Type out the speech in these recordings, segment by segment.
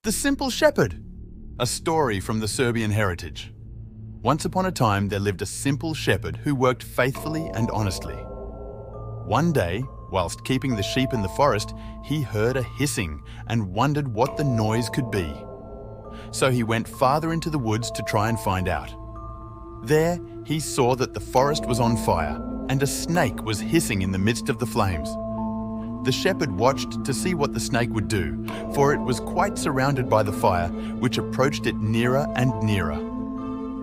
The Simple Shepherd, a story from the Serbian heritage. Once upon a time, there lived a simple shepherd who worked faithfully and honestly. One day, whilst keeping the sheep in the forest, he heard a hissing and wondered what the noise could be. So he went farther into the woods to try and find out. There, he saw that the forest was on fire and a snake was hissing in the midst of the flames. The shepherd watched to see what the snake would do, for it was quite surrounded by the fire, which approached it nearer and nearer.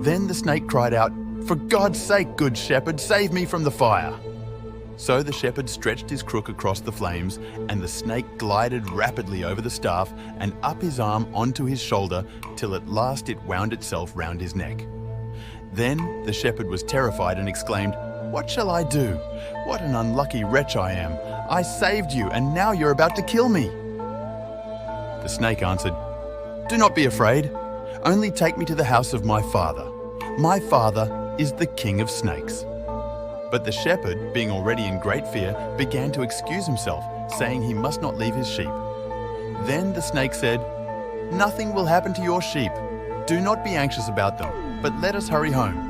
Then the snake cried out, "For God's sake, good shepherd, save me from the fire!" So the shepherd stretched his crook across the flames, and the snake glided rapidly over the staff and up his arm onto his shoulder, till at last it wound itself round his neck. Then the shepherd was terrified and exclaimed, "What shall I do? What an unlucky wretch I am! I saved you, and now you're about to kill me." The snake answered, "Do not be afraid. Only take me to the house of my father. My father is the king of snakes." But the shepherd, being already in great fear, began to excuse himself, saying he must not leave his sheep. Then the snake said, "Nothing will happen to your sheep. Do not be anxious about them, but let us hurry home."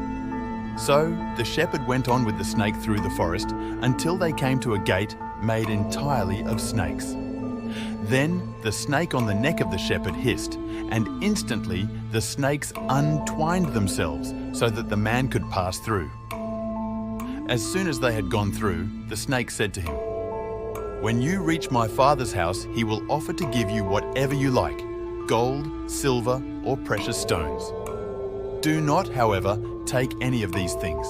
So the shepherd went on with the snake through the forest until they came to a gate made entirely of snakes. Then the snake on the neck of the shepherd hissed, and instantly the snakes untwined themselves so that the man could pass through. As soon as they had gone through, the snake said to him, "When you reach my father's house, he will offer to give you whatever you like, gold, silver, or precious stones. Do not, however, take any of these things.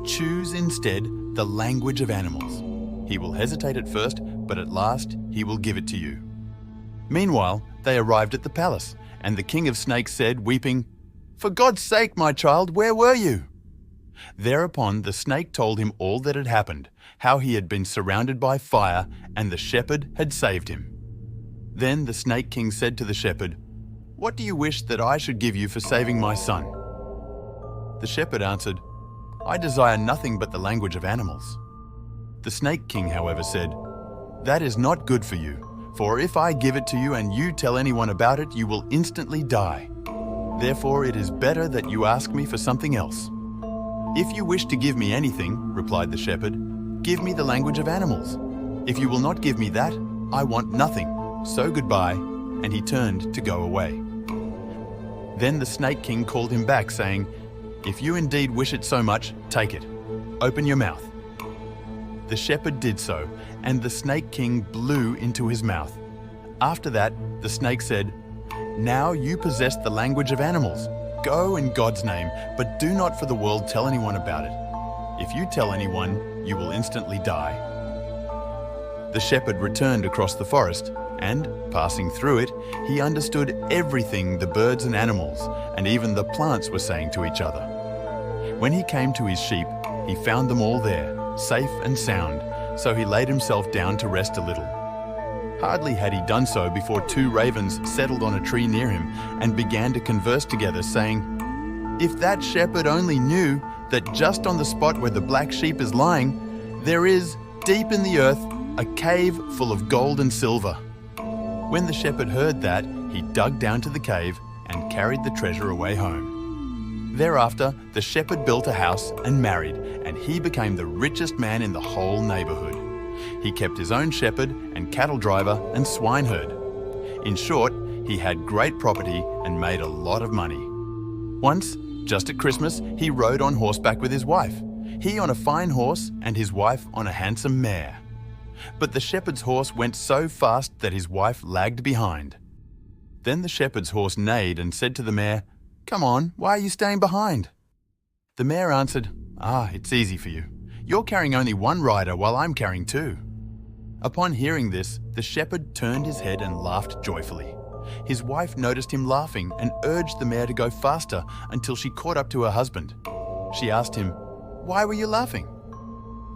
Choose instead the language of animals. He will hesitate at first, but at last he will give it to you." Meanwhile, they arrived at the palace, and the king of snakes said, weeping, "For God's sake, my child, where were you?" Thereupon the snake told him all that had happened, how he had been surrounded by fire, and the shepherd had saved him. Then the snake king said to the shepherd, "What do you wish that I should give you for saving my son?" The shepherd answered, "I desire nothing but the language of animals." The snake king, however, said, "That is not good for you, for if I give it to you and you tell anyone about it, you will instantly die. Therefore it is better that you ask me for something else." "If you wish to give me anything," replied the shepherd, "give me the language of animals. If you will not give me that, I want nothing. So goodbye," and he turned to go away. Then the snake king called him back, saying, "If you indeed wish it so much, take it. Open your mouth." The shepherd did so, and the snake king blew into his mouth. After that, the snake said, "Now you possess the language of animals. Go in God's name, but do not for the world tell anyone about it. If you tell anyone, you will instantly die." The shepherd returned across the forest, and, passing through it, he understood everything the birds and animals, and even the plants were saying to each other. When he came to his sheep, he found them all there, safe and sound, so he laid himself down to rest a little. Hardly had he done so before two ravens settled on a tree near him and began to converse together, saying, "If that shepherd only knew that just on the spot where the black sheep is lying, there is, deep in the earth, a cave full of gold and silver." When the shepherd heard that, he dug down to the cave and carried the treasure away home. Thereafter, the shepherd built a house and married, and he became the richest man in the whole neighborhood. He kept his own shepherd and cattle driver and swineherd. In short, he had great property and made a lot of money. Once, just at Christmas, he rode on horseback with his wife, he on a fine horse and his wife on a handsome mare. But the shepherd's horse went so fast that his wife lagged behind. Then the shepherd's horse neighed and said to the mare, "Come on, why are you staying behind?" The mare answered, "It's easy for you. You're carrying only one rider while I'm carrying two." Upon hearing this, the shepherd turned his head and laughed joyfully. His wife noticed him laughing and urged the mare to go faster until she caught up to her husband. She asked him, "Why were you laughing?"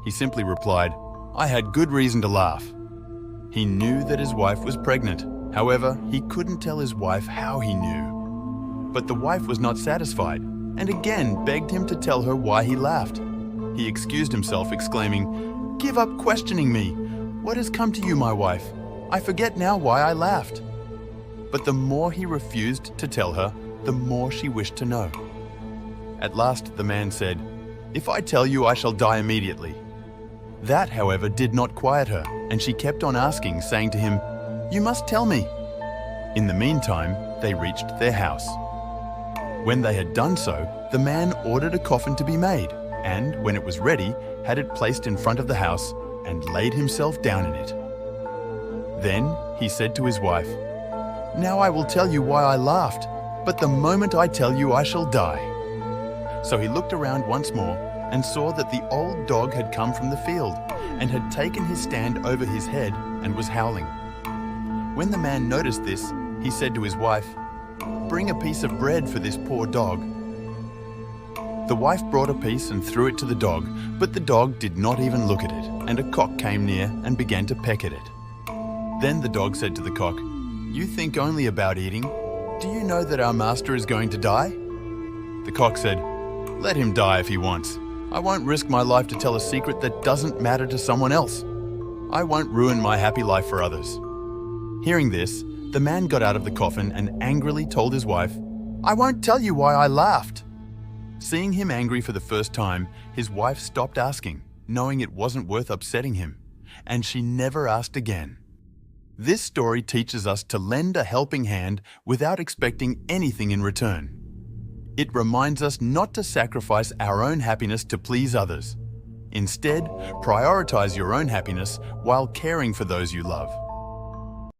He simply replied, "I had good reason to laugh." He knew that his wife was pregnant. However, he couldn't tell his wife how he knew. But the wife was not satisfied, and again begged him to tell her why he laughed. He excused himself, exclaiming, "Give up questioning me. What has come to you, my wife? I forget now why I laughed." but the more he refused to tell her, the more she wished to know. At last the man said, "If I tell you, I shall die immediately." That, however, did not quiet her, and she kept on asking, saying to him, "You must tell me." In the meantime, they reached their house. When they had done so, the man ordered a coffin to be made, and, when it was ready, had it placed in front of the house and laid himself down in it. Then he said to his wife, "Now I will tell you why I laughed, but the moment I tell you, I shall die." So he looked around once more and saw that the old dog had come from the field and had taken his stand over his head and was howling. When the man noticed this, he said to his wife, "Bring a piece of bread for this poor dog." The wife brought a piece and threw it to the dog, but the dog did not even look at it, and a cock came near and began to peck at it. Then the dog said to the cock, "You think only about eating. Do you know that our master is going to die?" The cock said, "Let him die if he wants. I won't risk my life to tell a secret that doesn't matter to someone else. I won't ruin my happy life for others." Hearing this, the man got out of the coffin and angrily told his wife, "I won't tell you why I laughed." Seeing him angry for the first time, his wife stopped asking, knowing it wasn't worth upsetting him, and she never asked again. This story teaches us to lend a helping hand without expecting anything in return. It reminds us not to sacrifice our own happiness to please others. Instead, prioritize your own happiness while caring for those you love.